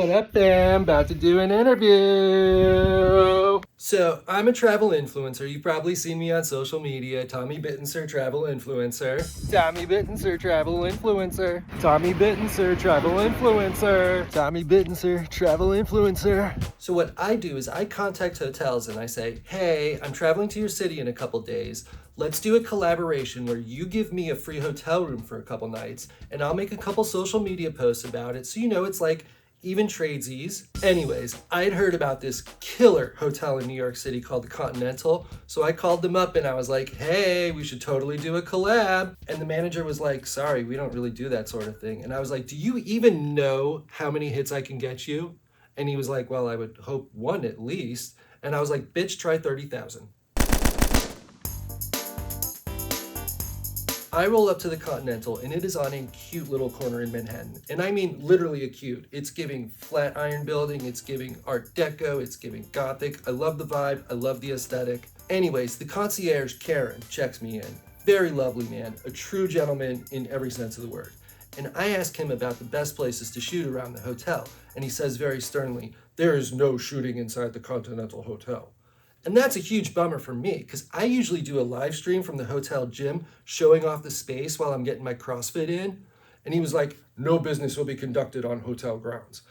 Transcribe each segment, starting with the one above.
What up, fam? About to do an interview. So, I'm a travel influencer. You've probably seen me on social media. Tommy Bittenser, travel influencer. Tommy Bittenser, travel influencer. Tommy Bittenser, travel influencer. Tommy Bittenser, travel influencer. So what I do is I contact hotels and I say, hey, I'm traveling to your city in a couple days. Let's do a collaboration where you give me a free hotel room for a couple nights and I'll make a couple social media posts about it so you know it's like even tradesies. Anyways, I had heard about this killer hotel in New York City called the Continental, so I called them up and I was like, hey, we should totally do a collab. And the manager was like, sorry, we don't really do that sort of thing. And I was like, do you even know how many hits I can get you? And he was like, well, I would hope one at least. And I was like, bitch, try 30,000. I roll up to the Continental and it is on a cute little corner in Manhattan. And I mean literally a cute. It's giving Flatiron Building, it's giving Art Deco, it's giving Gothic. I love the vibe, I love the aesthetic. Anyways, the concierge, Karen, checks me in. Very lovely man, a true gentleman in every sense of the word. And I ask him about the best places to shoot around the hotel. And he says very sternly, there is no shooting inside the Continental Hotel. And that's a huge bummer for me because I usually do a live stream from the hotel gym showing off the space while I'm getting my CrossFit in. And he was like, no business will be conducted on hotel grounds.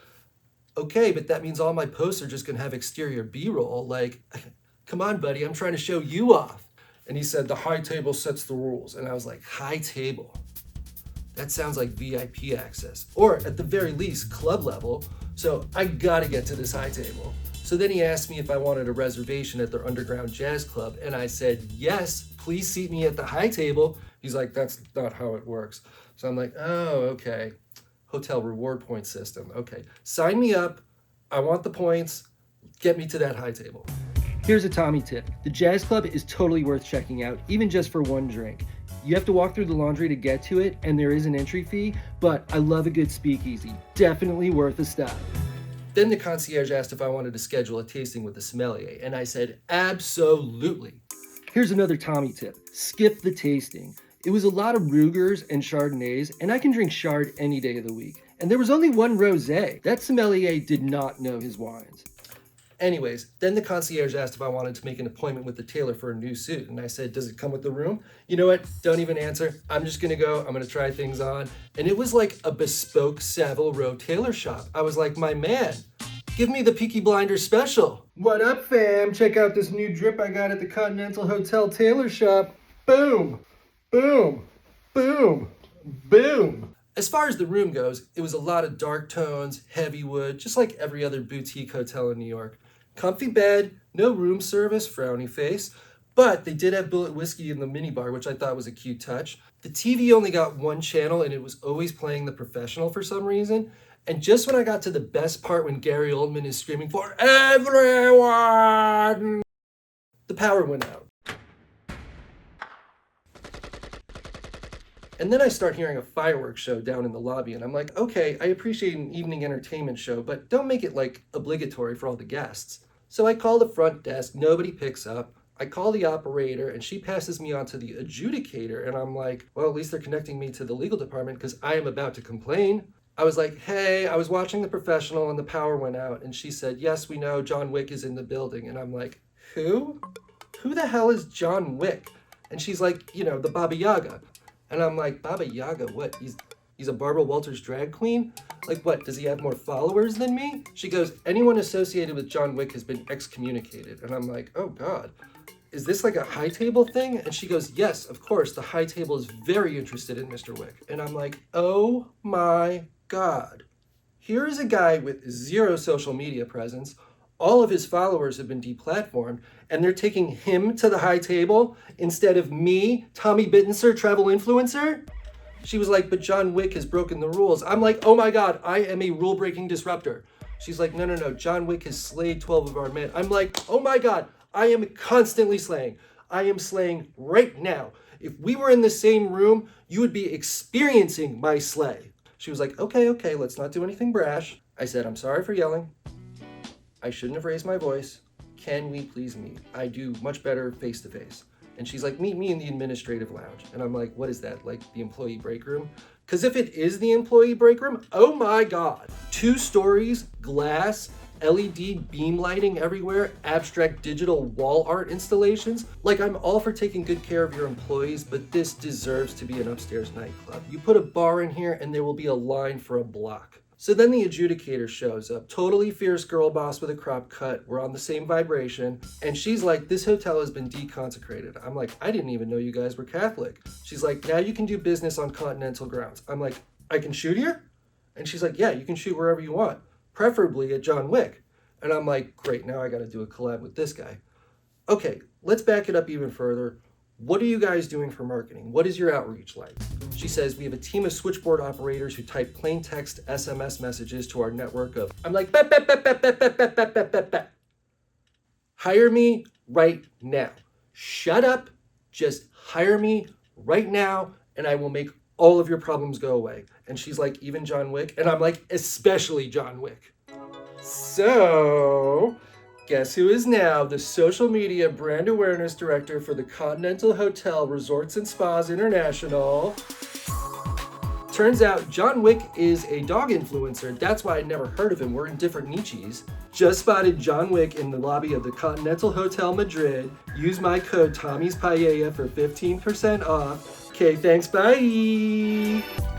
Okay, but that means all my posts are just gonna have exterior B-roll. Like, come on, buddy, I'm trying to show you off. And he said, the high table sets the rules. And I was like, high table? That sounds like VIP access, or at the very least, club level. So I gotta get to this high table. So then he asked me if I wanted a reservation at their underground jazz club, and I said, yes, please seat me at the high table. He's like, that's not how it works. So I'm like, oh, okay. Hotel reward point system. Okay, sign me up. I want the points. Get me to that high table. Here's a Tommy tip. The jazz club is totally worth checking out, even just for one drink. You have to walk through the laundry to get to it, and there is an entry fee, but I love a good speakeasy. Definitely worth a stop. Then the concierge asked if I wanted to schedule a tasting with the sommelier, and I said, absolutely. Here's another Tommy tip. Skip the tasting. It was a lot of Rugers and Chardonnays, and I can drink Chard any day of the week. And there was only one rosé. That sommelier did not know his wines. Anyways, then the concierge asked if I wanted to make an appointment with the tailor for a new suit. And I said, does it come with the room? You know what? Don't even answer. I'm just gonna go. I'm gonna try things on. And it was like a bespoke Savile Row tailor shop. I was like, my man, give me the Peaky Blinders special. What up, fam? Check out this new drip I got at the Continental Hotel tailor shop. Boom, boom, boom, boom. As far as the room goes, it was a lot of dark tones, heavy wood, just like every other boutique hotel in New York. Comfy bed, no room service, frowny face, but they did have bullet whiskey in the minibar, which I thought was a cute touch. The TV only got one channel and it was always playing The Professional for some reason. And just when I got to the best part when Gary Oldman is screaming for everyone, the power went out. And then I start hearing a fireworks show down in the lobby, and I'm like, okay, I appreciate an evening entertainment show, but don't make it like obligatory for all the guests. So I call the front desk, nobody picks up. I call the operator, and she passes me on to the adjudicator, and I'm like, well, at least they're connecting me to the legal department because I am about to complain. I was like, hey, I was watching The Professional and the power went out, and she said, yes, we know John Wick is in the building, and I'm like, who? Who the hell is John Wick? And she's like, you know, the Baba Yaga. And I'm like, Baba Yaga, what? He's a Barbara Walters drag queen? Like what, does he have more followers than me? She goes, anyone associated with John Wick has been excommunicated. And I'm like, oh God, is this like a high table thing? And she goes, yes, of course, the high table is very interested in Mr. Wick. And I'm like, oh my God. Here is a guy with zero social media presence. All of his followers have been deplatformed, and they're taking him to the high table instead of me, Tommy Bittenser, travel influencer? She was like, but John Wick has broken the rules. I'm like, oh my God, I am a rule-breaking disruptor. She's like, no, John Wick has slayed 12 of our men. I'm like, oh my God, I am constantly slaying. I am slaying right now. If we were in the same room, you would be experiencing my slay. She was like, okay, let's not do anything brash. I said, I'm sorry for yelling. I shouldn't have raised my voice. Can we please meet? I do much better face-to-face. And she's like, meet me in the administrative lounge. And I'm like, what is that, like the employee break room? Because if it is the employee break room, oh my God. 2 stories, glass, LED beam lighting everywhere, abstract digital wall art installations. Like, I'm all for taking good care of your employees, but this deserves to be an upstairs nightclub. You put a bar in here and there will be a line for a block. So then the adjudicator shows up, totally fierce girl boss with a crop cut. We're on the same vibration. And she's like, this hotel has been deconsecrated. I'm like, I didn't even know you guys were Catholic. She's like, now you can do business on continental grounds. I'm like, I can shoot here? And she's like, yeah, you can shoot wherever you want, preferably at John Wick. And I'm like, great, now I got to do a collab with this guy. Okay, let's back it up even further. What are you guys doing for marketing? What is your outreach like? She says, we have a team of switchboard operators who type plain text SMS messages to our network of, I'm like, "Bap, bap, bap, bap, bap, bap, bap, bap, bap, bap, bap. Hire me right now. Shut up, just hire me right now, and I will make all of your problems go away." And she's like, even John Wick? And I'm like, especially John Wick. So, guess who is now the social media brand awareness director for the Continental Hotel Resorts and Spas International? Turns out John Wick is a dog influencer. That's why I'd never heard of him. We're in different niches. Just spotted John Wick in the lobby of the Continental Hotel Madrid. Use my code Tommy's Paella for 15% off. Okay, thanks, bye.